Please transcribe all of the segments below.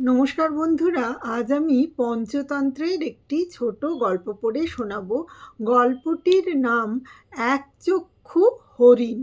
নমস্কার বন্ধুরা, আজ আমি পঞ্চতন্ত্রের একটি ছোট গল্প পড়ে শোনাবো। গল্পটির নাম এক চক্ষু হরিণ।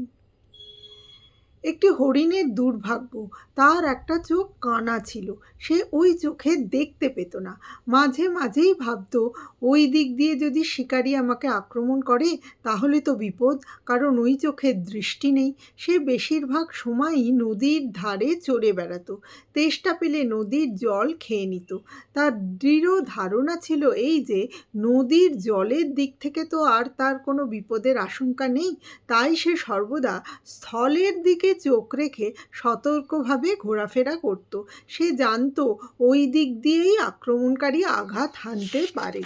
একটি হরিণের দুর্ভাগ্য, তার একটা চোখ কানা ছিল। সে ওই চোখে দেখতে পেত না। মাঝে মাঝেই ভাবতো, ওই দিক দিয়ে যদি শিকারী আমাকে আক্রমণ করে তাহলে তো বিপদ, কারণ ওই চোখের দৃষ্টি নেই। সে বেশিরভাগ সময়ই নদীর ধারে চড়ে বেড়াতো, তেষ্টা পেলে নদীর জল খেয়ে নিত। তার দৃঢ় ধারণা ছিল এই যে নদীর জলের দিক থেকে তো আর তার কোনো বিপদের আশঙ্কা নেই। তাই সে সর্বদা স্থলের দিকে চোখ রেখে সতর্কভাবে ঘোরাফেরা করত। সে জানতো ওই দিক দিয়েই আক্রমণকারী আঘাত হানতে পারে।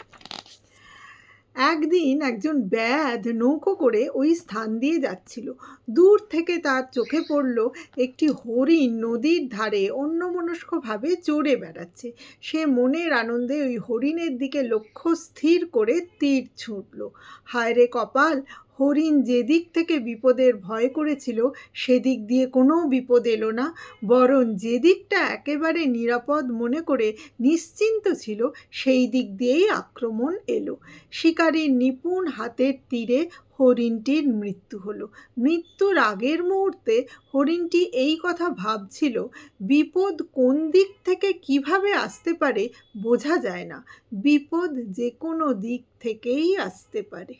একদিন একজন ব্যাধ নৌকো করে ওই স্থান দিয়ে যাচ্ছিল। দূর থেকে তার চোখে পড়ল একটি হরিণ নদীর ধারে অন্যমনস্কভাবে চড়ে বেড়াচ্ছে। সে মনের আনন্দে ওই হরিণের দিকে লক্ষ্য স্থির করে তীর ছুঁড়ল। হায় রে কপাল! হরিণ যেদিক থেকে বিপদের ভয় করেছিল সেদিক দিয়ে কোনো বিপদ এলো না, বরং যে দিকটা একেবারে নিরাপদ মনে করে নিশ্চিন্ত ছিল সেই দিক দিয়েই আক্রমণ এলো। শিকারীর নিপুণ হাতের তীরে হরিণটির মৃত্যু হলো। মৃত্যুর আগের মুহূর্তে হরিণটি এই কথা ভাবছিল, বিপদ কোন দিক থেকে কিভাবে আসতে পারে বোঝা যায় না, বিপদ যে কোনো দিক থেকেই আসতে পারে।